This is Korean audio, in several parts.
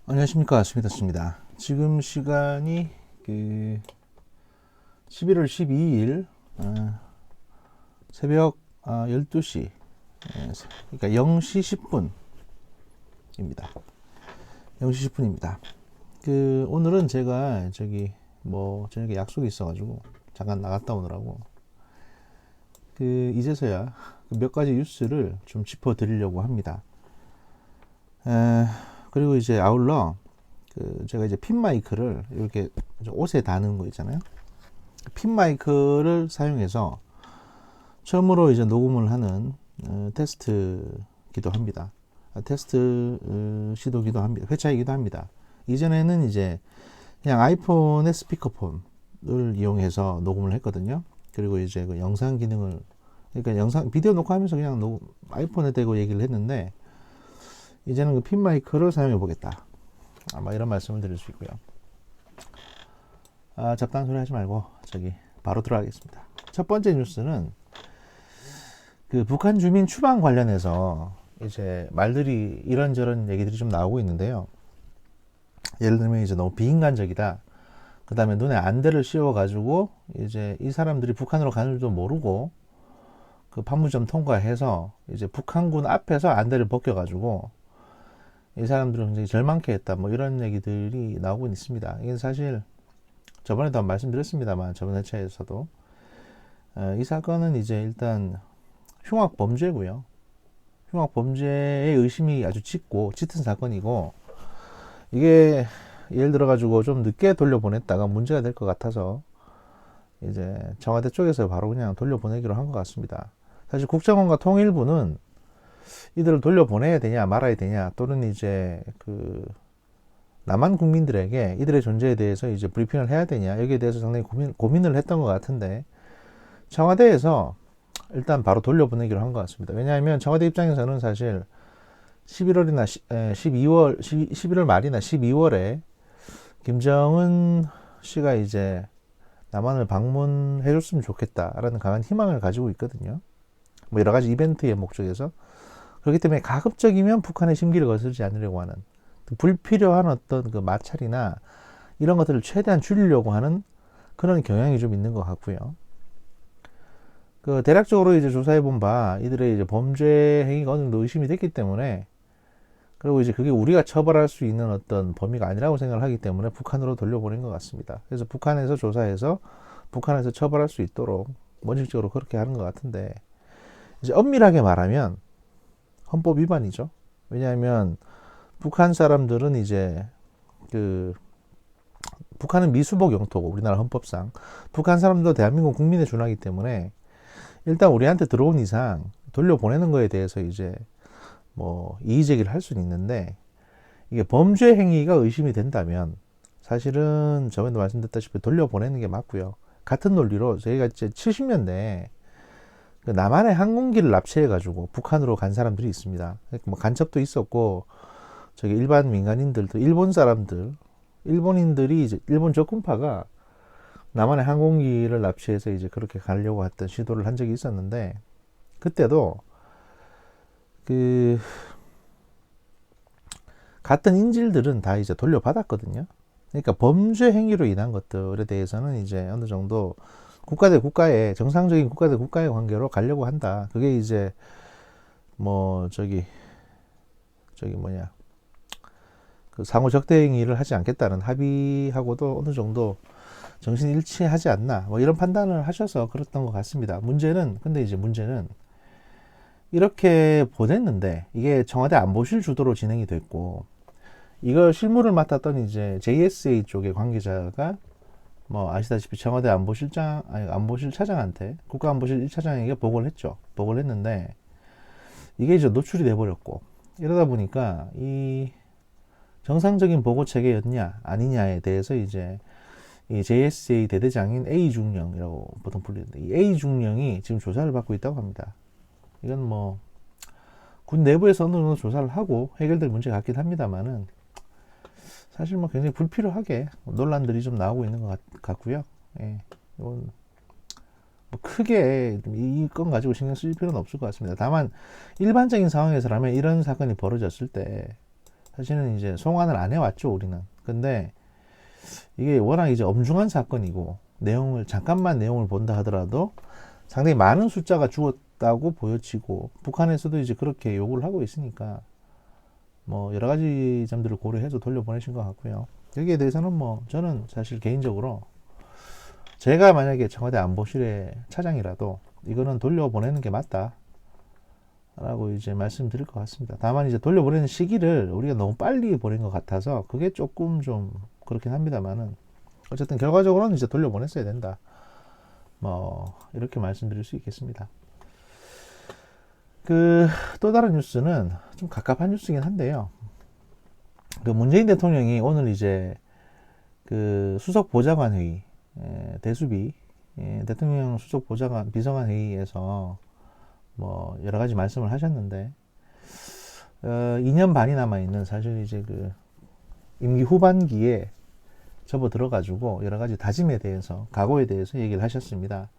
안녕하십니까, 스미더스입니다. 지금 시간이 11월 12일 새벽 12시, 그러니까 0시 10분입니다. 0시 10분입니다. 오늘은 제가 저녁에 약속이 있어가지고 잠깐 나갔다 오느라고 이제서야 몇 가지 뉴스를 좀 짚어드리려고 합니다. 그리고 이제 아울러 제가 이제 핀 마이크를 이렇게 옷에 다는 거 있잖아요. 핀 마이크를 사용해서 처음으로 이제 녹음을 하는 테스트기도 합니다. 테스트 시도기도 합니다. 회차이기도 합니다. 이전에는 이제 그냥 아이폰의 스피커폰을 이용해서 녹음을 했거든요. 그리고 이제 그 영상 기능을, 그러니까 비디오 녹화하면서 그냥 아이폰에 대고 얘기를 했는데, 이제는 그 핀 마이크를 사용해 보겠다. 아마 이런 말씀을 드릴 수 있고요. 잡다한 소리 하지 말고 바로 들어가겠습니다. 첫 번째 뉴스는 북한 주민 추방 관련해서 이제 말들이 이런저런 얘기들이 좀 나오고 있는데요. 예를 들면 이제 너무 비인간적이다. 그 다음에 눈에 안대를 씌워가지고 이제 이 사람들이 북한으로 가는 줄도 모르고 그 판문점 통과해서 이제 북한군 앞에서 안대를 벗겨가지고 이 사람들은 굉장히 절망케 했다. 뭐 이런 얘기들이 나오고 있습니다. 이게 사실 저번에도 말씀드렸습니다만, 저번 회차에서도 이 사건은 이제 일단 흉악 범죄고요. 흉악 범죄의 의심이 아주 짙은 사건이고, 이게 예를 들어가지고 좀 늦게 돌려보냈다가 문제가 될 것 같아서 이제 청와대 쪽에서 바로 그냥 돌려보내기로 한 것 같습니다. 사실 국정원과 통일부는 이들을 돌려보내야 되냐 말아야 되냐, 또는 이제 남한 국민들에게 이들의 존재에 대해서 이제 브리핑을 해야 되냐, 여기에 대해서 상당히 고민을 했던 것 같은데, 청와대에서 일단 바로 돌려보내기로 한 것 같습니다. 왜냐하면 청와대 입장에서는 사실 11월 말이나 12월에 김정은 씨가 이제 남한을 방문해 줬으면 좋겠다라는 강한 희망을 가지고 있거든요. 뭐 여러 가지 이벤트의 목적에서. 그렇기 때문에 가급적이면 북한의 심기를 거스르지 않으려고 하는, 불필요한 어떤 마찰이나 이런 것들을 최대한 줄이려고 하는 그런 경향이 좀 있는 것 같고요. 대략적으로 이제 조사해 본 바 이들의 이제 범죄 행위가 어느 정도 의심이 됐기 때문에, 그리고 이제 그게 우리가 처벌할 수 있는 어떤 범위가 아니라고 생각을 하기 때문에 북한으로 돌려보낸 것 같습니다. 그래서 북한에서 조사해서 북한에서 처벌할 수 있도록 원칙적으로 그렇게 하는 것 같은데, 이제 엄밀하게 말하면 헌법 위반이죠. 왜냐하면 북한 사람들은 이제 북한은 미수복 영토고, 우리나라 헌법상 북한 사람들도 대한민국 국민의 준하기 때문에 일단 우리한테 들어온 이상 돌려보내는 거에 대해서 이제 뭐 이의제기를 할 수는 있는데, 이게 범죄 행위가 의심이 된다면 사실은 저번에도 말씀드렸다시피 돌려보내는 게 맞고요. 같은 논리로 저희가 이제 70년대에 남한의 항공기를 납치해가지고 북한으로 간 사람들이 있습니다. 뭐 간첩도 있었고, 일반 민간인들도, 일본인들이 이제 일본 적군파가 남한의 항공기를 납치해서 이제 그렇게 가려고 했던 시도를 한 적이 있었는데, 그때도 같은 인질들은 다 이제 돌려받았거든요. 그러니까 범죄 행위로 인한 것들에 대해서는 이제 어느 정도 국가 대 국가의, 정상적인 국가 대 국가의 관계로 가려고 한다. 그게 이제 상호 적대행위를 하지 않겠다는 합의하고도 어느 정도 정신 일치하지 않나, 뭐 이런 판단을 하셔서 그랬던 것 같습니다. 근데 이제 문제는 이렇게 보냈는데 이게 청와대 안보실 주도로 진행이 됐고, 이거 실무를 맡았던 이제 JSA 쪽의 관계자가 뭐 아시다시피 청와대 안보실 차장한테, 국가안보실 1차장에게 보고를 했죠. 보고를 했는데 이게 이제 노출이 돼버렸고, 이러다 보니까 이 정상적인 보고 체계였냐 아니냐에 대해서 이제 이 JSA 대대장인 A중령이라고 보통 불리는데, 이 A중령이 지금 조사를 받고 있다고 합니다. 이건 뭐 군 내부에서 어느 정도 조사를 하고 해결될 문제 같긴 합니다만은, 사실 뭐 굉장히 불필요하게 논란들이 좀 나오고 있는 것 같고요. 예, 이건 뭐 크게 이 건 가지고 신경 쓸 필요는 없을 것 같습니다. 다만 일반적인 상황에서라면 이런 사건이 벌어졌을 때 사실은 이제 송환을 안 해왔죠, 우리는. 근데 이게 워낙 이제 엄중한 사건이고, 잠깐만 내용을 본다 하더라도 상당히 많은 숫자가 죽었다고 보여지고, 북한에서도 이제 그렇게 요구를 하고 있으니까, 뭐, 여러 가지 점들을 고려해서 돌려보내신 것 같고요. 여기에 대해서는 뭐, 저는 사실 개인적으로, 제가 만약에 청와대 안보실의 차장이라도, 이거는 돌려보내는 게 맞다. 라고 이제 말씀드릴 것 같습니다. 다만 이제 돌려보내는 시기를 우리가 너무 빨리 보낸 것 같아서 그게 조금 좀 그렇긴 합니다만은 어쨌든 결과적으로는 이제 돌려보냈어야 된다. 뭐 이렇게 말씀드릴 수 있겠습니다. 또 다른 뉴스는 좀 갑갑한 뉴스긴 한데요. 문재인 대통령이 오늘 이제 수석 보좌관 회의, 대수비 대통령 수석 보좌관 비서관 회의에서 뭐 여러 가지 말씀을 하셨는데 2년 반이 남아 있는 사실 이제 임기 후반기에 접어 들어가지고 여러 가지 다짐에 대해서 각오에 대해서 얘기를 하셨습니다.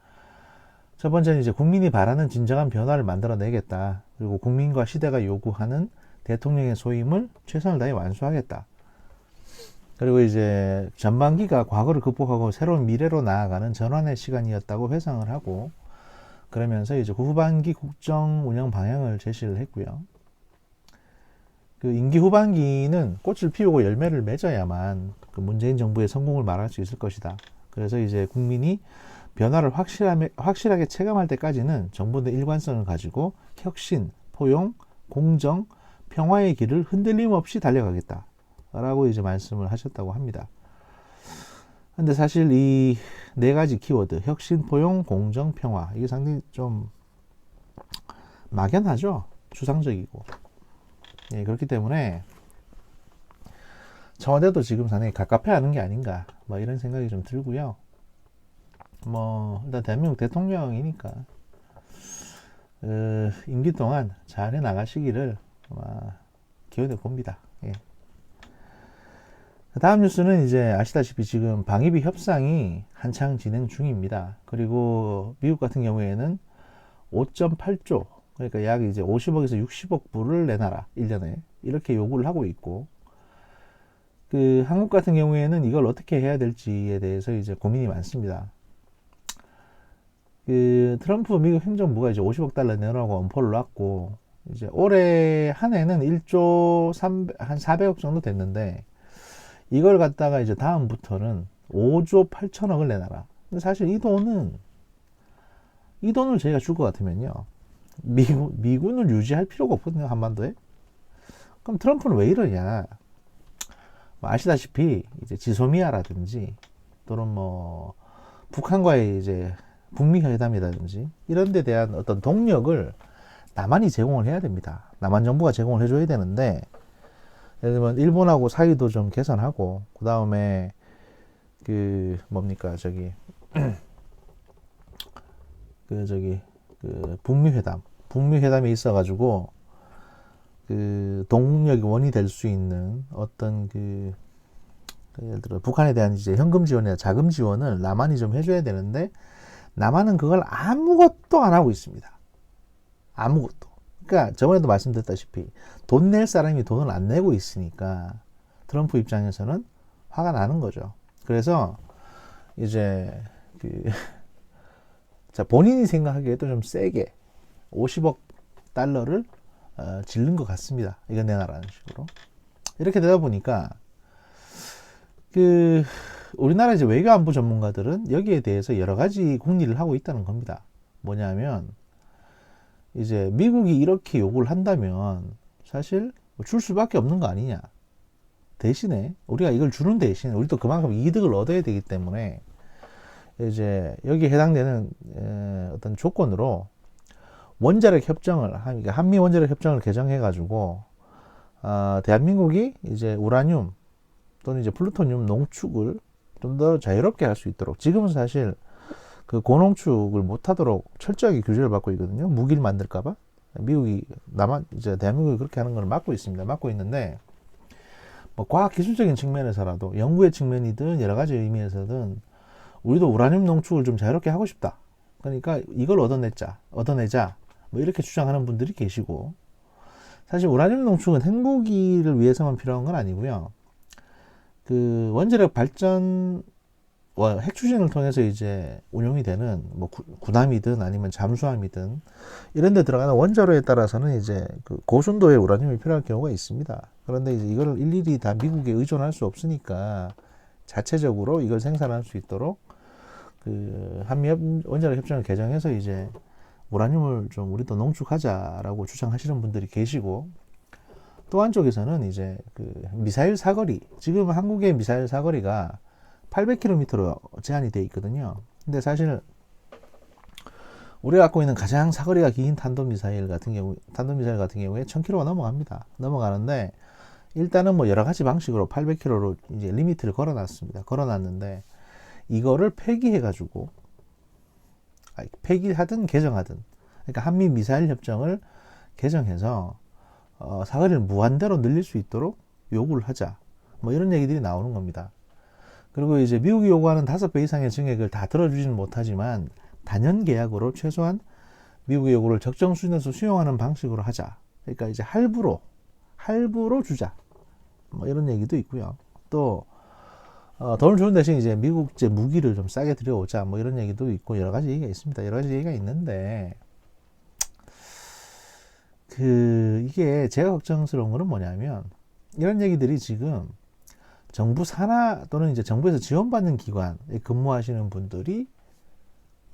첫 번째는 이제 국민이 바라는 진정한 변화를 만들어내겠다. 그리고 국민과 시대가 요구하는 대통령의 소임을 최선을 다해 완수하겠다. 그리고 이제 전반기가 과거를 극복하고 새로운 미래로 나아가는 전환의 시간이었다고 회상을 하고 그러면서 이제 후반기 국정 운영 방향을 제시를 했고요. 임기 후반기는 꽃을 피우고 열매를 맺어야만 문재인 정부의 성공을 말할 수 있을 것이다. 그래서 이제 국민이 변화를 확실하게 체감할 때까지는 정부 내 일관성을 가지고 혁신, 포용, 공정, 평화의 길을 흔들림 없이 달려가겠다. 라고 이제 말씀을 하셨다고 합니다. 근데 사실 이 네 가지 키워드, 혁신, 포용, 공정, 평화. 이게 상당히 좀 막연하죠? 추상적이고. 예, 그렇기 때문에 청와대도 지금 상당히 갑갑해 하는 게 아닌가. 뭐 이런 생각이 좀 들고요. 뭐, 일단 대한민국 대통령이니까, 임기 동안 잘 해 나가시기를 기원해 봅니다. 예. 다음 뉴스는 이제 아시다시피 지금 방위비 협상이 한창 진행 중입니다. 그리고 미국 같은 경우에는 5.8조, 그러니까 약 이제 50억에서 60억 불을 내놔라, 1년에. 이렇게 요구를 하고 있고, 한국 같은 경우에는 이걸 어떻게 해야 될지에 대해서 이제 고민이 많습니다. 트럼프 미국 행정부가 이제 50억 달러 내놓으라고 엄포를 놨고, 이제 올해 한 해는 1조 한 400억 정도 됐는데, 이걸 갖다가 이제 다음부터는 5조 8천억을 내놔라. 근데 사실 이 돈을 저희가 줄 것 같으면요. 미군을 유지할 필요가 없거든요, 한반도에. 그럼 트럼프는 왜 이러냐. 아시다시피 이제 지소미아라든지 또는 뭐 북한과의 이제 북미 회담이라든지 이런 데 대한 어떤 동력을 남한이 제공을 해야 됩니다. 남한 정부가 제공을 해줘야 되는데 예를 들면 일본하고 사이도 좀 개선하고 그 다음에 북미 회담이 있어가지고 동력이 원이 될 수 있는 어떤 예를 들어 북한에 대한 이제 현금 지원이나 자금 지원을 남한이 좀 해줘야 되는데 남한은 그걸 아무것도 안 하고 있습니다. 아무것도. 그러니까 저번에도 말씀드렸다시피 돈 낼 사람이 돈을 안 내고 있으니까 트럼프 입장에서는 화가 나는 거죠. 그래서 이제 자 본인이 생각하기에도 좀 세게 50억 달러를 질른 것 같습니다. 이거 내놔라는 식으로. 이렇게 되다 보니까 우리나라 이제 외교안보 전문가들은 여기에 대해서 여러 가지 궁리를 하고 있다는 겁니다. 뭐냐면 이제 미국이 이렇게 요구를 한다면 사실 줄 수밖에 없는 거 아니냐. 대신에 우리가 이걸 주는 대신 우리도 그만큼 이득을 얻어야 되기 때문에 이제 여기에 해당되는 어떤 조건으로 원자력 협정을 한미 원자력 협정을 개정해 가지고 대한민국이 이제 우라늄 또는 이제 플루토늄 농축을 좀 더 자유롭게 할 수 있도록 지금은 사실 고농축을 못하도록 철저하게 규제를 받고 있거든요. 무기를 만들까봐 미국이 이제 대한민국이 그렇게 하는 걸 막고 있습니다. 막고 있는데 뭐 과학 기술적인 측면에서라도 연구의 측면이든 여러 가지 의미에서든 우리도 우라늄 농축을 좀 자유롭게 하고 싶다. 그러니까 이걸 얻어내자 뭐 이렇게 주장하는 분들이 계시고 사실 우라늄 농축은 핵무기를 위해서만 필요한 건 아니고요. 그 원자력 발전 핵 추진을 통해서 이제 운용이 되는 뭐 군함이든 아니면 잠수함이든 이런 데 들어가는 원자로에 따라서는 이제 그 고순도의 우라늄이 필요할 경우가 있습니다. 그런데 이제 이걸 일일이 다 미국에 의존할 수 없으니까 자체적으로 이걸 생산할 수 있도록 그 한미 원자력 협정을 개정해서 이제 우라늄을 좀 우리도 농축하자라고 주장하시는 분들이 계시고, 또 한쪽에서는 이제 그 미사일 사거리, 지금 한국의 미사일 사거리가 800km로 제한이 되어 있거든요. 근데 사실 우리가 갖고 있는 가장 사거리가 긴 탄도미사일 같은 경우에 1000km가 넘어갑니다. 넘어가는데 일단은 뭐 여러 가지 방식으로 800km로 이제 리미트를 걸어놨습니다. 걸어놨는데 이거를 폐기해가지고 폐기하든 개정하든, 그러니까 한미 미사일 협정을 개정해서 사거리를 무한대로 늘릴 수 있도록 요구를 하자, 뭐 이런 얘기들이 나오는 겁니다. 그리고 이제 미국이 요구하는 5배 이상의 증액을 다 들어주지는 못하지만 단연 계약으로 최소한 미국의 요구를 적정 수준에서 수용하는 방식으로 하자. 그러니까 이제 할부로 주자. 뭐 이런 얘기도 있고요. 또 돈을 주는 대신 이제 미국제 무기를 좀 싸게 들여오자. 뭐 이런 얘기도 있고 여러 가지 얘기가 있습니다. 여러 가지 얘기가 있는데 이게 제가 걱정스러운 거는 뭐냐면, 이런 얘기들이 지금 정부 산하 또는 이제 정부에서 지원받는 기관에 근무하시는 분들이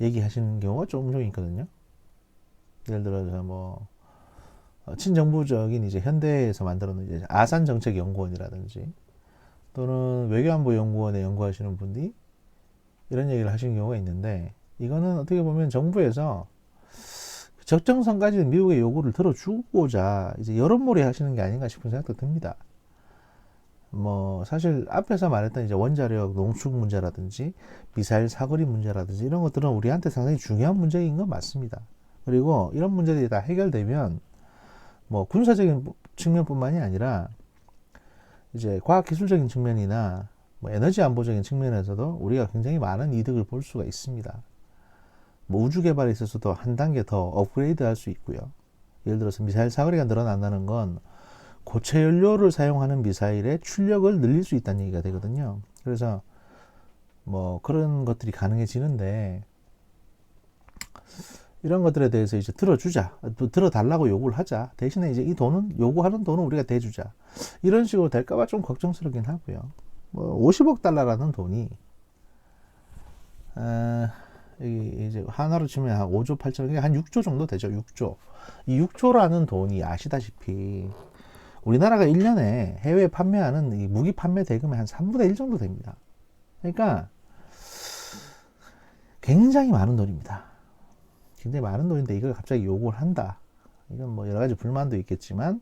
얘기하시는 경우가 종종 있거든요. 예를 들어서 뭐 친정부적인 이제 현대에서 만들어놓은 이제 아산정책연구원이라든지 또는 외교안보연구원에 연구하시는 분들이 이런 얘기를 하시는 경우가 있는데, 이거는 어떻게 보면 정부에서 적정선까지 미국의 요구를 들어주고자 이제 여론몰이 하시는 게 아닌가 싶은 생각도 듭니다. 뭐 사실 앞에서 말했던 이제 원자력 농축 문제라든지 미사일 사거리 문제라든지 이런 것들은 우리한테 상당히 중요한 문제인 건 맞습니다. 그리고 이런 문제들이 다 해결되면 뭐 군사적인 측면뿐만이 아니라 이제 과학기술적인 측면이나 뭐 에너지 안보적인 측면에서도 우리가 굉장히 많은 이득을 볼 수가 있습니다. 뭐 우주 개발에 있어서도 한 단계 더 업그레이드 할 수 있고요. 예를 들어서 미사일 사거리가 늘어난다는 건 고체 연료를 사용하는 미사일의 출력을 늘릴 수 있다는 얘기가 되거든요. 그래서 뭐 그런 것들이 가능해지는데, 이런 것들에 대해서 이제 들어주자, 또 들어달라고 요구를 하자. 대신에 이제 이 돈은, 요구하는 돈은 우리가 대주자. 이런 식으로 될까봐 좀 걱정스럽긴 하고요. 뭐 50억 달러라는 돈이 이제 하나로 치면 한 5조 8천, 한 6조 정도 되죠. 6조. 이 6조라는 돈이 아시다시피 우리나라가 1년에 해외에 판매하는 이 무기 판매 대금의 한 3분의 1 정도 됩니다. 그러니까 굉장히 많은 돈입니다. 굉장히 많은 돈인데 이걸 갑자기 요구를 한다. 이건 뭐 여러 가지 불만도 있겠지만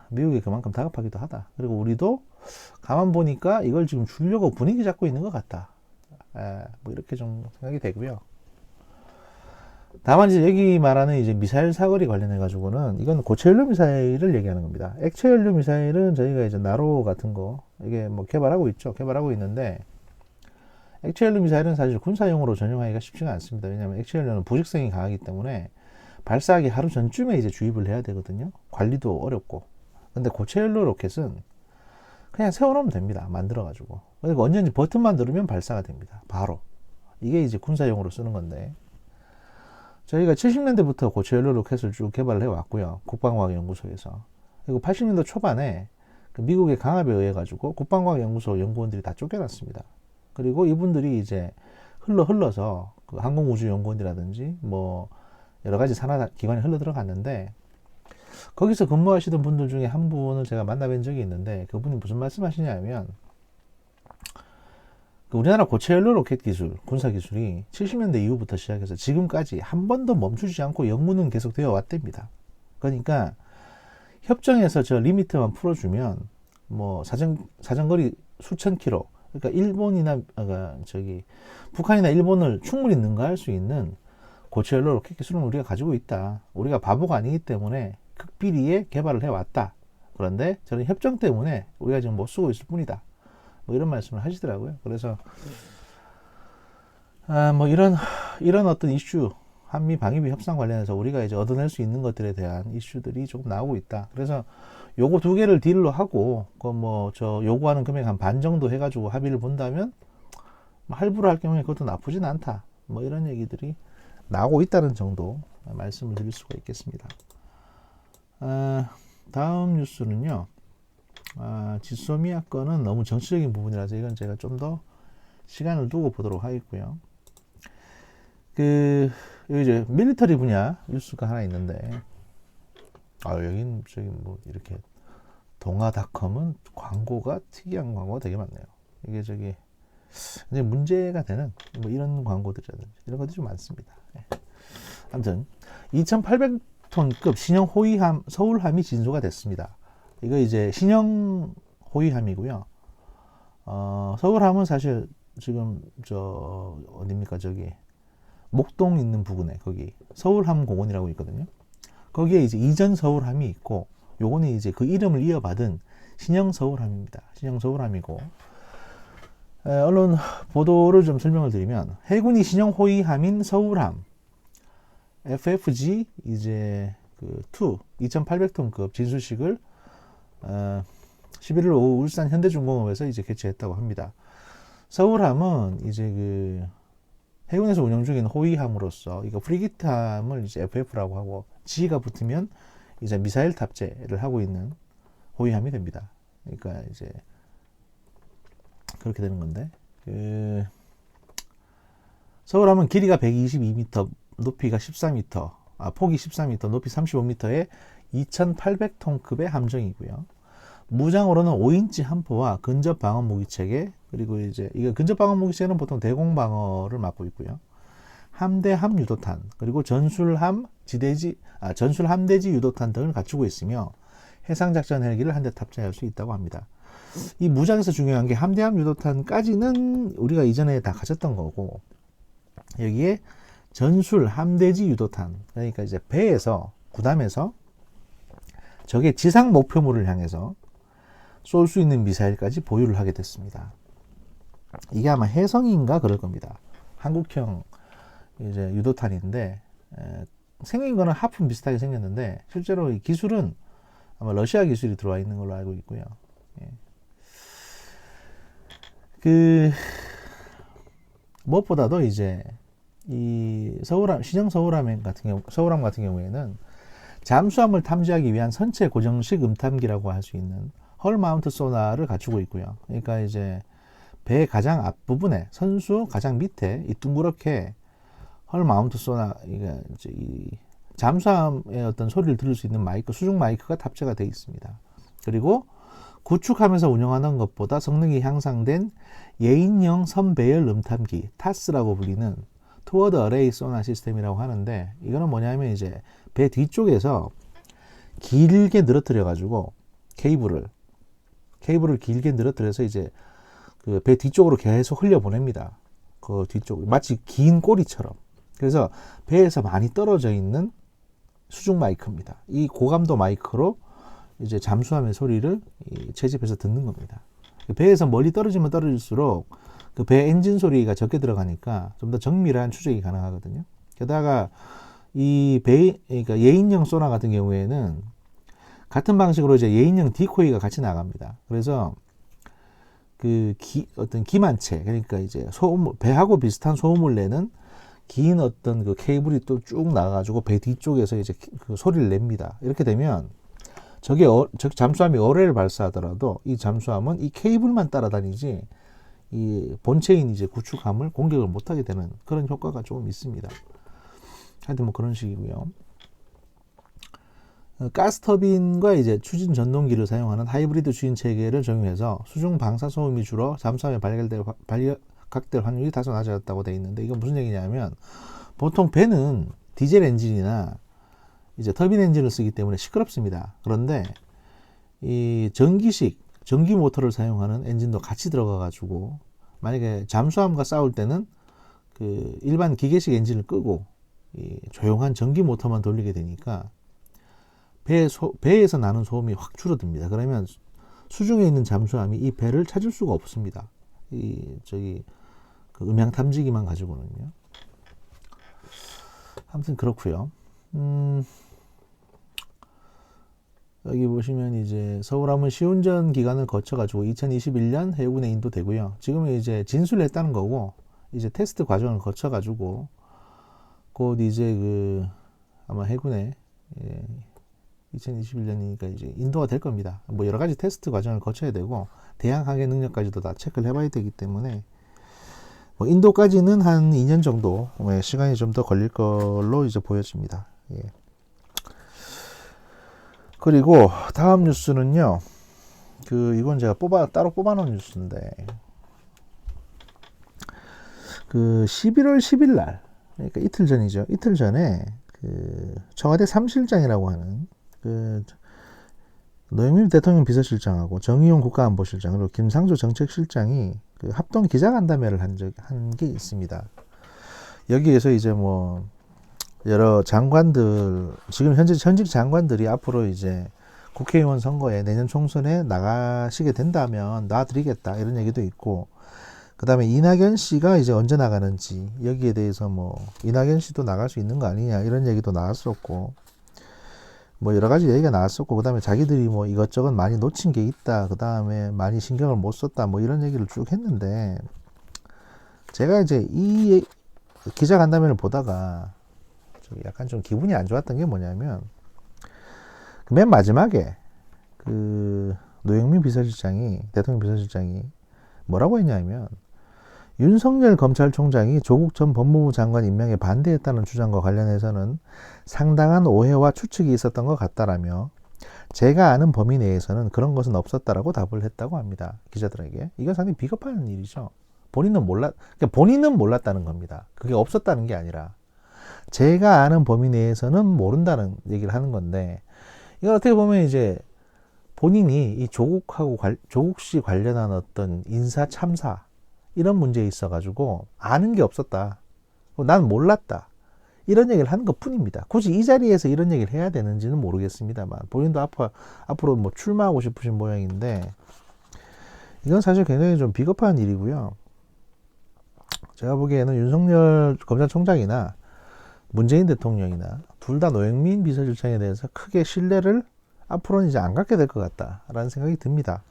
미국이 그만큼 다급하기도 하다. 그리고 우리도 가만 보니까 이걸 지금 주려고 분위기 잡고 있는 것 같다. 뭐 이렇게 좀 생각이 되고요. 다만 이제 여기 말하는 이제 미사일 사거리 관련해 가지고는 이건 고체 연료 미사일을 얘기하는 겁니다. 액체 연료 미사일은 저희가 이제 나로 같은 거 이게 뭐 개발하고 있죠. 개발하고 있는데, 액체 연료 미사일은 사실 군사용으로 전용하기가 쉽지가 않습니다. 왜냐하면 액체 연료는 부식성이 강하기 때문에 발사하기 하루 전쯤에 이제 주입을 해야 되거든요. 관리도 어렵고. 근데 고체 연료 로켓은 그냥 세워놓으면 됩니다. 만들어가지고. 그리고 언제든지 버튼만 누르면 발사가 됩니다. 바로. 이게 이제 군사용으로 쓰는 건데, 저희가 70년대부터 고체 연료 로켓을 쭉 개발을 해왔고요. 국방과학연구소에서. 그리고 80년대 초반에 그 미국의 강압에 의해 가지고 국방과학연구소 연구원들이 다 쫓겨났습니다. 그리고 이분들이 이제 흘러서 그 항공우주연구원이라든지 뭐 여러 가지 산하 기관에 흘러 들어갔는데, 거기서 근무하시던 분들 중에 한 분을 제가 만나뵌 적이 있는데, 그분이 무슨 말씀 하시냐면, 우리나라 고체 연료 로켓 기술, 군사 기술이 70년대 이후부터 시작해서 지금까지 한 번도 멈추지 않고 연구는 계속 되어 왔답니다. 그러니까 협정에서 저 리미트만 풀어주면 뭐 사정거리 수천 킬로, 그러니까 일본이나 북한이나 일본을 충분히 능가할 수 있는 고체 연료 로켓 기술은 우리가 가지고 있다. 우리가 바보가 아니기 때문에 극비리에 개발을 해왔다. 그런데 저는 협정 때문에 우리가 지금 못 쓰고 있을 뿐이다. 뭐 이런 말씀을 하시더라고요. 그래서 뭐 이런 어떤 이슈, 한미 방위비 협상 관련해서 우리가 이제 얻어낼 수 있는 것들에 대한 이슈들이 조금 나오고 있다. 그래서 요거 두 개를 딜로 하고 그 뭐 저 요구하는 금액 한 반 정도 해가지고 합의를 본다면 뭐 할부를 할 경우에 그것도 나쁘진 않다. 뭐 이런 얘기들이 나오고 있다는 정도 말씀을 드릴 수가 있겠습니다. 다음 뉴스는요. 지소미아 건은 너무 정치적인 부분이라서 이건 제가 좀 더 시간을 두고 보도록 하겠고요. 여기 이제 밀리터리 분야 뉴스가 하나 있는데, 여긴 저기 뭐 이렇게 동아닷컴은 광고가 특이한 광고가 되게 많네요. 이게 저기 이제 문제가 되는 뭐 이런 광고들이라든지 이런 것들이 좀 많습니다. 아무튼 2,800톤급 신형 호위함 서울함이 진수가 됐습니다. 이거 이제 신형 호위함이고요. 서울함은 사실 지금 저 어딥니까 저기 목동 있는 부근에 거기 서울함공원이라고 있거든요. 거기에 이제 이전 서울함이 있고 요거는 이제 그 이름을 이어받은 신형 서울함입니다. 신형 서울함이고 언론 보도를 좀 설명을 드리면 해군이 신형 호위함인 서울함 FFG 이제 그 2 2,800톤급 진수식을 11일 오후 울산 현대중공업에서 이제 개최했다고 합니다. 서울함은 이제 그 해군에서 운영 중인 호위함으로서 이거 프리기트함을 이제 FF라고 하고 G가 붙으면 이제 미사일 탑재를 하고 있는 호위함이 됩니다. 그러니까 이제 그렇게 되는 건데 서울함은 길이가 122m, 높이가 14m, 폭이 14m, 높이 35m의 2,800톤급의 함정이고요. 무장으로는 5인치 함포와 근접 방어 무기체계, 그리고 이제 이거 근접 방어 무기체계는 보통 대공 방어를 맡고 있고요. 함대함 유도탄, 그리고 전술 함대지 유도탄 등을 갖추고 있으며 해상 작전 헬기를 한 대 탑재할 수 있다고 합니다. 이 무장에서 중요한 게 함대함 유도탄까지는 우리가 이전에 다 가졌던 거고, 여기에 전술 함대지 유도탄, 그러니까 이제 배에서 구담에서 적의 지상 목표물을 향해서 쏠 수 있는 미사일까지 보유를 하게 됐습니다. 이게 아마 해성인가 그럴 겁니다. 한국형 이제 유도탄인데 생긴 거는 하품 비슷하게 생겼는데 실제로 이 기술은 아마 러시아 기술이 들어와 있는 걸로 알고 있고요. 무엇보다도 이제 이 신형 서울함 같은 경우에는 잠수함을 탐지하기 위한 선체 고정식 음탐기라고 할 수 있는 헐 마운트 소나를 갖추고 있고요. 그러니까 이제 배 가장 앞부분에 선수 가장 밑에 이 둥그렇게 헐 마운트 소나, 이게 이제 이 잠수함의 어떤 소리를 들을 수 있는 마이크, 수중 마이크가 탑재가 되어 있습니다. 그리고 구축하면서 운영하는 것보다 성능이 향상된 예인형 선배열 음탐기 타스라고 불리는 투어드 어레이 소나 시스템이라고 하는데, 이거는 뭐냐면 이제 배 뒤쪽에서 길게 늘어뜨려 가지고 케이블을 길게 늘어뜨려서 이제 그 배 뒤쪽으로 계속 흘려 보냅니다. 그 뒤쪽 마치 긴 꼬리처럼. 그래서 배에서 많이 떨어져 있는 수중 마이크입니다. 이 고감도 마이크로 이제 잠수함의 소리를 채집해서 듣는 겁니다. 배에서 멀리 떨어지면 떨어질수록 그 배 엔진 소리가 적게 들어가니까 좀 더 정밀한 추적이 가능하거든요. 게다가 그러니까 예인형 소나 같은 경우에는 같은 방식으로 이제 예인형 디코이가 같이 나갑니다. 그래서 어떤 기만체, 그러니까 이제 배하고 비슷한 소음을 내는 긴 어떤 그 케이블이 또 쭉 나가가지고 배 뒤쪽에서 이제 그 소리를 냅니다. 이렇게 되면 잠수함이 어뢰를 발사하더라도 이 잠수함은 이 케이블만 따라다니지 이 본체인 이제 구축함을 공격을 못하게 되는 그런 효과가 조금 있습니다. 하여튼 뭐 그런 식이고요. 가스터빈과 이제 추진 전동기를 사용하는 하이브리드 추진 체계를 적용해서 수중 방사 소음이 줄어 잠수함에 발각될 확률이 다소 낮아졌다고 되어 있는데, 이건 무슨 얘기냐면 보통 배는 디젤 엔진이나 이제 터빈 엔진을 쓰기 때문에 시끄럽습니다. 그런데 이 전기 모터를 사용하는 엔진도 같이 들어가 가지고 만약에 잠수함과 싸울 때는 그 일반 기계식 엔진을 끄고 이 조용한 전기 모터만 돌리게 되니까 배에서 나는 소음이 확 줄어듭니다. 그러면 수중에 있는 잠수함이 이 배를 찾을 수가 없습니다. 그 음향 탐지기만 가지고는요. 아무튼 그렇고요. 여기 보시면 이제 서울함은 시운전 기간을 거쳐가지고 2021년 해군에 인도되고요. 지금은 이제 진술을 했다는 거고, 이제 테스트 과정을 거쳐가지고 곧 이제 아마 해군에 2021년이니까 이제 인도가 될 겁니다. 뭐 여러 가지 테스트 과정을 거쳐야 되고 대항 항해 능력까지도 다 체크를 해봐야 되기 때문에 뭐 인도까지는 한 2년 정도 시간이 좀 더 걸릴 걸로 이제 보여집니다. 예. 그리고 다음 뉴스는요. 이건 제가 따로 뽑아놓은 뉴스인데 11월 10일 날, 그러니까 이틀 전이죠. 이틀 전에 청와대 3실장이라고 하는 노영민 대통령 비서실장하고 정의용 국가안보실장 그리고 김상조 정책실장이 합동 기자간담회를 한 게 있습니다. 여기에서 이제 뭐 여러 장관들, 지금 현재 현직 장관들이 앞으로 이제 국회의원 선거에 내년 총선에 나가시게 된다면 놔드리겠다 이런 얘기도 있고, 그 다음에 이낙연 씨가 이제 언제 나가는지 여기에 대해서 뭐 이낙연 씨도 나갈 수 있는 거 아니냐 이런 얘기도 나왔었고, 뭐 여러 가지 얘기가 나왔었고, 그 다음에 자기들이 뭐 이것저것 많이 놓친 게 있다, 그 다음에 많이 신경을 못 썼다, 뭐 이런 얘기를 쭉 했는데, 제가 이제 이 기자간담회를 보다가 약간 좀 기분이 안 좋았던 게 뭐냐면, 맨 마지막에 노영민 비서실장이, 대통령 비서실장이 뭐라고 했냐면, 윤석열 검찰총장이 조국 전 법무부 장관 임명에 반대했다는 주장과 관련해서는 상당한 오해와 추측이 있었던 것 같다라며 제가 아는 범위 내에서는 그런 것은 없었다라고 답을 했다고 합니다. 기자들에게. 이건 상당히 비겁한 일이죠. 그러니까 본인은 몰랐다는 겁니다. 그게 없었다는 게 아니라 제가 아는 범위 내에서는 모른다는 얘기를 하는 건데, 이건 어떻게 보면 이제 본인이 이 조국 씨 관련한 어떤 인사 참사 이런 문제에 있어가지고 아는 게 없었다, 난 몰랐다, 이런 얘기를 하는 것 뿐입니다. 굳이 이 자리에서 이런 얘기를 해야 되는지는 모르겠습니다만, 본인도 앞으로 뭐 출마하고 싶으신 모양인데, 이건 사실 굉장히 좀 비겁한 일이고요. 제가 보기에는 윤석열 검찰총장이나 문재인 대통령이나 둘 다 노영민 비서실장에 대해서 크게 신뢰를 앞으로는 이제 안 갖게 될 것 같다라는 생각이 듭니다.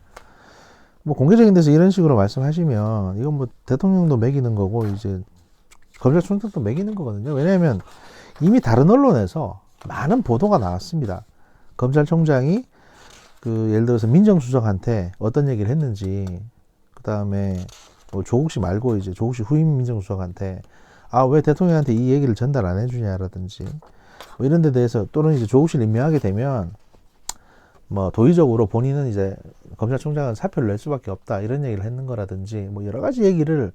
뭐 공개적인 데서 이런 식으로 말씀하시면 이건 뭐 대통령도 매기는 거고 이제 검찰총장도 매기는 거거든요. 왜냐하면 이미 다른 언론에서 많은 보도가 나왔습니다. 검찰총장이 예를 들어서 민정수석한테 어떤 얘기를 했는지, 그 다음에 뭐 조국 씨 말고 이제 조국 씨 후임 민정수석한테 왜 대통령한테 이 얘기를 전달 안 해주냐라든지 뭐 이런 데 대해서, 또는 이제 조국 씨를 임명하게 되면 뭐 도의적으로 본인은 이제 검찰총장은 사표를 낼 수밖에 없다 이런 얘기를 했는 거라든지 뭐 여러 가지 얘기를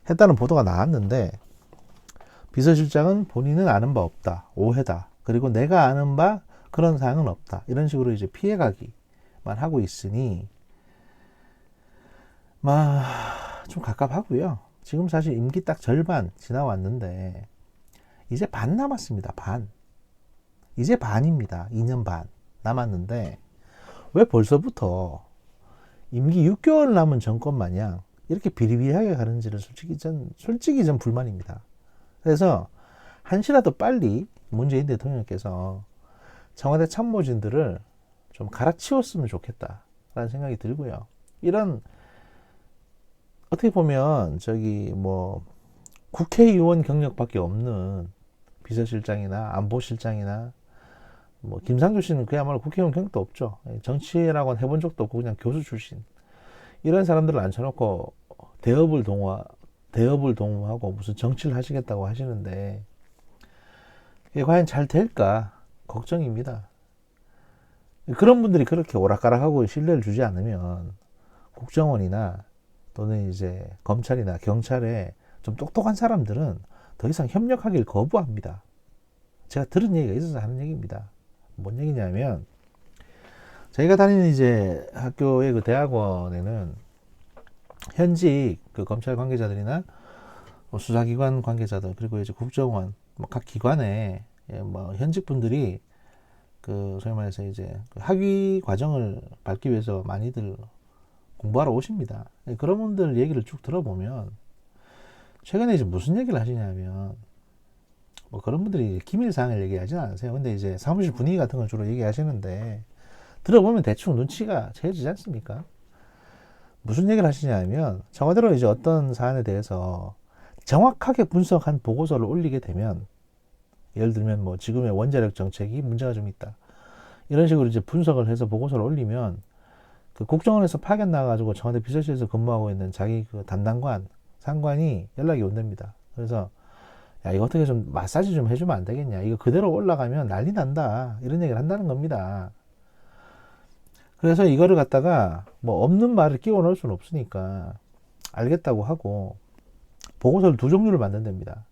했다는 보도가 나왔는데, 비서실장은 본인은 아는 바 없다, 오해다, 그리고 내가 아는 바 그런 사항은 없다, 이런 식으로 이제 피해가기만 하고 있으니 좀 갑갑하고요. 지금 사실 임기 딱 절반 지나왔는데 이제 반 남았습니다. 이제 반입니다. 2년 반 남았는데 왜 벌써부터 임기 6개월 남은 정권 마냥 이렇게 비리비리하게 가는지를 솔직히 전 불만입니다. 그래서 한시라도 빨리 문재인 대통령께서 청와대 참모진들을 좀 갈아치웠으면 좋겠다라는 생각이 들고요. 이런 어떻게 보면 뭐 국회의원 경력밖에 없는 비서실장이나 안보실장이나 뭐 김상조 씨는 그야말로 국회의원 경력도 없죠. 정치라고는 해본 적도 없고 그냥 교수 출신. 이런 사람들을 앉혀놓고 대업을 동원하고 무슨 정치를 하시겠다고 하시는데 이게 과연 잘 될까 걱정입니다. 그런 분들이 그렇게 오락가락하고 신뢰를 주지 않으면 국정원이나 또는 이제 검찰이나 경찰에 좀 똑똑한 사람들은 더 이상 협력하길 거부합니다. 제가 들은 얘기가 있어서 하는 얘기입니다. 뭔 얘기냐면, 저희가 다니는 이제 학교의 대학원에는 현직 검찰 관계자들이나 수사기관 관계자들, 그리고 이제 국정원 각 기관에 뭐 현직 분들이 소위 말해서 이제 학위 과정을 밟기 위해서 많이들 공부하러 오십니다. 그런 분들 얘기를 쭉 들어보면 최근에 이제 무슨 얘기를 하시냐면, 뭐 그런 분들이 기밀 사항을 얘기하진 않으세요. 근데 이제 사무실 분위기 같은 걸 주로 얘기하시는데 들어보면 대충 눈치가 채지지 않습니까? 무슨 얘기를 하시냐면 청와대로 이제 어떤 사안에 대해서 정확하게 분석한 보고서를 올리게 되면, 예를 들면 뭐 지금의 원자력 정책이 문제가 좀 있다, 이런 식으로 이제 분석을 해서 보고서를 올리면 그 국정원에서 파견 나가지고 청와대 비서실에서 근무하고 있는 자기 그 담당관 상관이 연락이 온답니다. 그래서 야, 이거 어떻게 좀 마사지 좀 해주면 안 되겠냐, 이거 그대로 올라가면 난리 난다, 이런 얘기를 한다는 겁니다. 그래서 이거를 갖다가 뭐 없는 말을 끼워 넣을 수는 없으니까 알겠다고 하고 보고서를 두 종류를 만든답니다.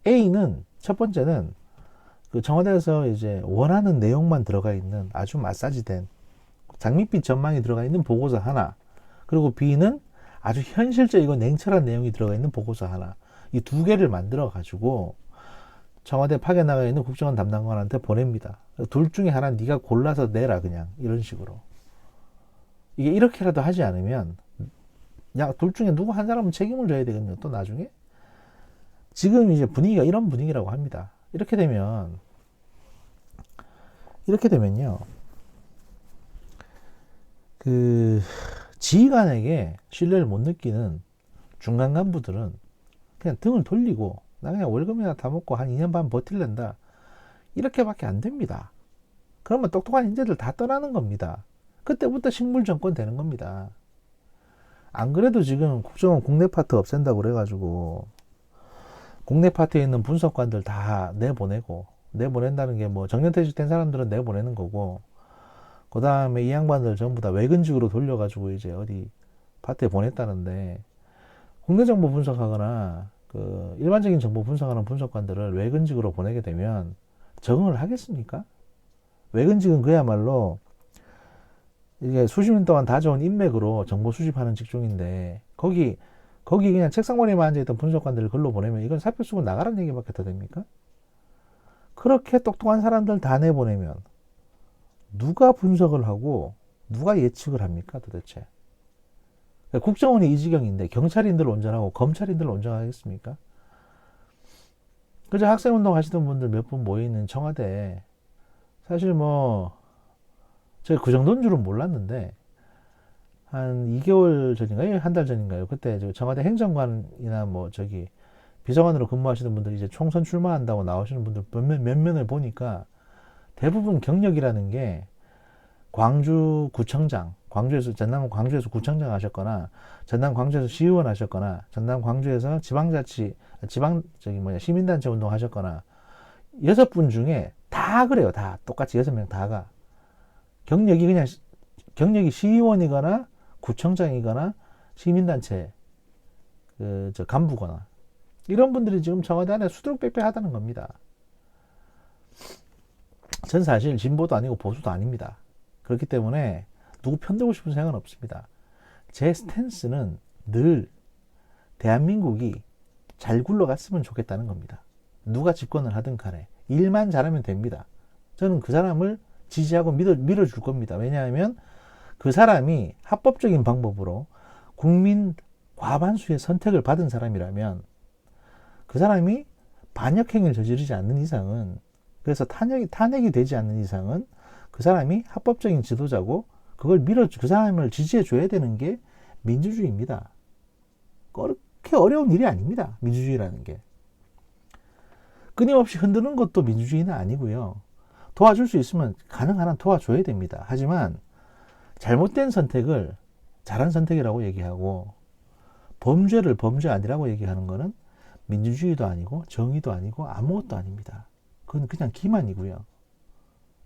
A는, 첫 번째는 그 청와대에서 이제 원하는 내용만 들어가 있는 아주 마사지된 장밋빛 전망이 들어가 있는 보고서 하나, 그리고 B는 아주 현실적이고 냉철한 내용이 들어가 있는 보고서 하나, 이 두 개를 만들어 가지고 청와대 파견 나가 있는 국정원 담당관한테 보냅니다. 둘 중에 하나 네가 골라서 내라, 그냥 이런 식으로. 이게 이렇게라도 하지 않으면 야, 둘 중에 누구 한 사람은 책임을 져야 되거든요. 또 나중에 지금 이제 분위기가 이런 분위기라고 합니다. 이렇게 되면요, 그 지휘관에게 신뢰를 못 느끼는 중간 간부들은 그냥 등을 돌리고 나 그냥 월급이나 다 먹고 한 2년 반 버틸랜다, 이렇게밖에 안 됩니다. 그러면 똑똑한 인재들 다 떠나는 겁니다. 그때부터 식물 정권 되는 겁니다. 안 그래도 지금 국정원 국내 파트 없앤다고 그래가지고 국내 파트에 있는 분석관들 다 내보낸다는 게 뭐 정년퇴직된 사람들은 내보내는 거고, 그 다음에 이 양반들 전부 다 외근직으로 돌려가지고 이제 어디 파트에 보냈다는데, 국내 정보 분석하거나 그 일반적인 정보 분석하는 분석관들을 외근직으로 보내게 되면 적응을 하겠습니까? 외근직은 그야말로 이게 수십 년 동안 다져온 인맥으로 정보 수집하는 직종인데, 거기 그냥 책상머리에만 앉아있던 분석관들을 글로 보내면 이건 사표 쓰고 나가라는 얘기밖에 더 됩니까? 그렇게 똑똑한 사람들 다 내보내면 누가 분석을 하고 누가 예측을 합니까, 도대체? 국정원이 이 지경인데 경찰인들 온전하고 검찰인들 온전하겠습니까? 그저 학생운동 하시던 분들 몇 분 모여있는 청와대, 사실 뭐 제가 그 정도인 줄은 몰랐는데 한 2개월 전인가요? 한 달 전인가요? 그때 청와대 행정관이나 뭐 저기 비서관으로 근무하시는 분들이 이제 총선 출마한다고 나오시는 분들 몇 면을 보니까 대부분 경력이라는 게 광주구청장, 전남 광주에서 구청장 하셨거나, 전남 광주에서 시의원 하셨거나, 전남 광주에서 시민단체 운동 하셨거나, 6분 중에 다 그래요. 다 똑같이 6명 다가 경력이 시의원이거나 구청장이거나 시민단체 간부거나, 이런 분들이 지금 청와대 안에 수두룩빽빽하다는 겁니다. 전 사실 진보도 아니고 보수도 아닙니다. 그렇기 때문에 누구 편들고 싶은 생각은 없습니다. 제 스탠스는 늘 대한민국이 잘 굴러갔으면 좋겠다는 겁니다. 누가 집권을 하든 간에 일만 잘하면 됩니다. 저는 그 사람을 지지하고 밀어줄 겁니다. 왜냐하면 그 사람이 합법적인 방법으로 국민 과반수의 선택을 받은 사람이라면, 그 사람이 반역행위를 저지르지 않는 이상은, 그래서 탄핵이 되지 않는 이상은 그 사람이 합법적인 지도자고 그 사람을 지지해 줘야 되는 게 민주주의입니다. 그렇게 어려운 일이 아닙니다. 민주주의라는 게. 끊임없이 흔드는 것도 민주주의는 아니고요. 도와줄 수 있으면 가능한 한 도와줘야 됩니다. 하지만 잘못된 선택을 잘한 선택이라고 얘기하고 범죄를 범죄 아니라고 얘기하는 거는 민주주의도 아니고 정의도 아니고 아무것도 아닙니다. 그건 그냥 기만이고요.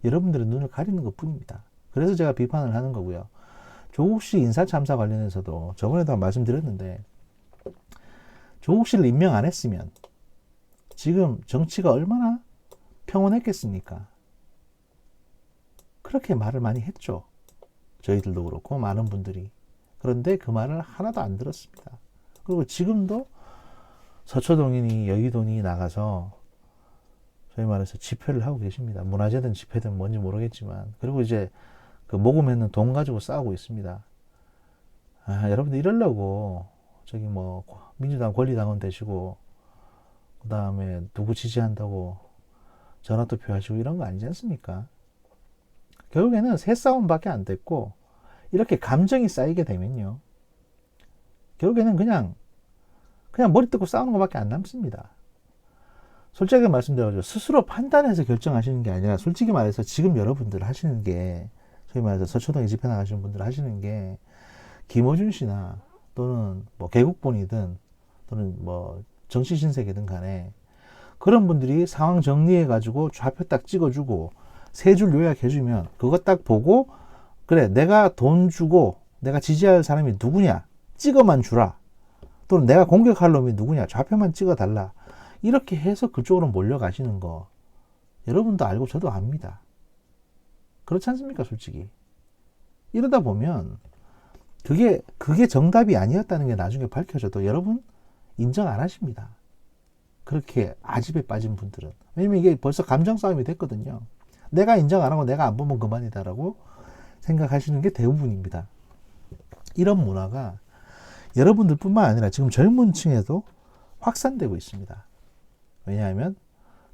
여러분들의 눈을 가리는 것 뿐입니다. 그래서 제가 비판을 하는 거고요. 조국 씨 인사 참사 관련해서도 저번에도 말씀드렸는데, 조국 씨를 임명 안 했으면 지금 정치가 얼마나 평온했겠습니까? 그렇게 말을 많이 했죠. 저희들도 그렇고 많은 분들이. 그런데 그 말을 하나도 안 들었습니다. 그리고 지금도 서초동이니 여의도니 나가서 저희 말해서 집회를 하고 계십니다. 문화재든 집회든 뭔지 모르겠지만. 그리고 이제 그 모금했는 돈 가지고 싸우고 있습니다. 여러분들 이러려고 저기 뭐 민주당 권리당원 되시고 그 다음에 누구 지지한다고 전화 투표하시고 이런 거 아니지 않습니까? 결국에는 새싸움밖에 안 됐고, 이렇게 감정이 쌓이게 되면요, 결국에는 그냥 머리 뜯고 싸우는 것밖에 안 남습니다. 솔직하게 말씀드려가지고 스스로 판단해서 결정하시는 게 아니라, 솔직히 말해서 지금 여러분들 하시는 게, 소위 말해서 서초동에 집회 나가시는 분들 하시는 게, 김어준 씨나 또는 뭐 개국본이든 또는 뭐 정치 신세계든 간에 그런 분들이 상황 정리해가지고 좌표 딱 찍어주고 세 줄 요약해주면 그거 딱 보고, 그래, 내가 돈 주고 내가 지지할 사람이 누구냐 찍어만 주라, 또는 내가 공격할 놈이 누구냐 좌표만 찍어달라, 이렇게 해서 그쪽으로 몰려가시는 거 여러분도 알고 저도 압니다. 그렇지 않습니까? 솔직히 이러다 보면 그게 정답이 아니었다는 게 나중에 밝혀져도 여러분 인정 안 하십니다. 그렇게 아집에 빠진 분들은. 왜냐면 이게 벌써 감정 싸움이 됐거든요. 내가 인정 안 하고 내가 안 보면 그만이다라고 생각하시는 게 대부분입니다. 이런 문화가 여러분들 뿐만 아니라 지금 젊은 층에도 확산되고 있습니다. 왜냐하면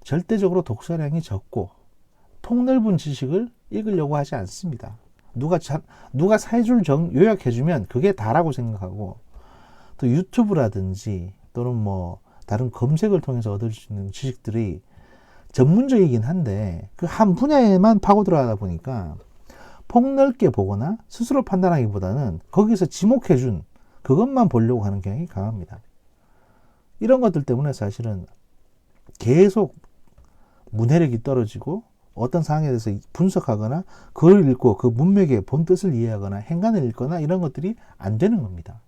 절대적으로 독서량이 적고 폭넓은 지식을 읽으려고 하지 않습니다. 누가 사회줄 요약해주면 그게 다라고 생각하고, 또 유튜브라든지 또는 뭐 다른 검색을 통해서 얻을 수 있는 지식들이 전문적이긴 한데 그 한 분야에만 파고 들어가다 보니까 폭넓게 보거나 스스로 판단하기보다는 거기서 지목해준 그것만 보려고 하는 경향이 강합니다. 이런 것들 때문에 사실은 계속 문해력이 떨어지고, 어떤 상황에 대해서 분석하거나 그걸 읽고 그 문맥의 본 뜻을 이해하거나 행간을 읽거나 이런 것들이 안 되는 겁니다.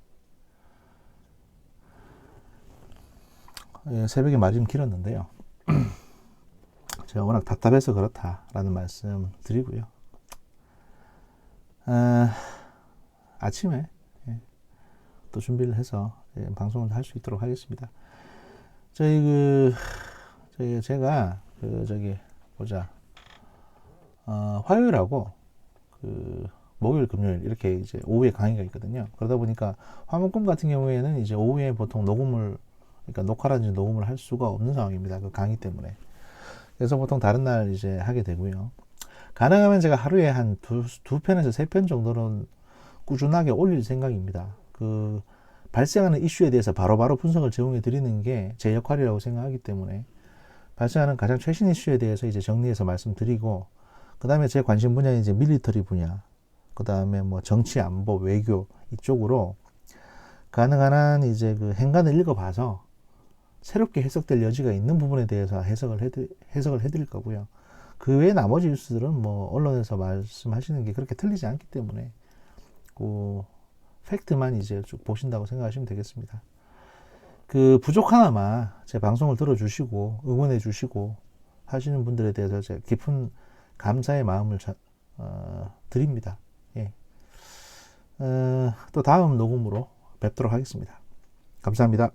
새벽에 말이 좀 길었는데요. 제가 워낙 답답해서 그렇다라는 말씀 드리고요. 아침에 또 준비를 해서 방송을 할 수 있도록 하겠습니다. 제가 화요일하고 목요일, 금요일 이렇게 이제 오후에 강의가 있거든요. 그러다 보니까 화목금 같은 경우에는 이제 오후에 보통 그러니까 녹화라든지 녹음을 할 수가 없는 상황입니다. 그 강의 때문에. 그래서 보통 다른 날 이제 하게 되고요. 가능하면 제가 하루에 한 두 편에서 세 편 정도는 꾸준하게 올릴 생각입니다. 그 발생하는 이슈에 대해서 바로바로 분석을 제공해 드리는 게 제 역할이라고 생각하기 때문에, 발생하는 가장 최신 이슈에 대해서 이제 정리해서 말씀드리고, 그 다음에 제 관심 분야는 이제 밀리터리 분야, 그 다음에 뭐 정치, 안보, 외교 이쪽으로 가능한 한 이제 그 행간을 읽어봐서 새롭게 해석될 여지가 있는 부분에 대해서 해석을 해드릴 거고요. 그 외에 나머지 뉴스들은 뭐 언론에서 말씀하시는 게 그렇게 틀리지 않기 때문에 그 팩트만 이제 쭉 보신다고 생각하시면 되겠습니다. 그 부족하나마 제 방송을 들어주시고 응원해 주시고 하시는 분들에 대해서 제가 깊은 감사의 마음을 드립니다. 예. 또 다음 녹음으로 뵙도록 하겠습니다. 감사합니다.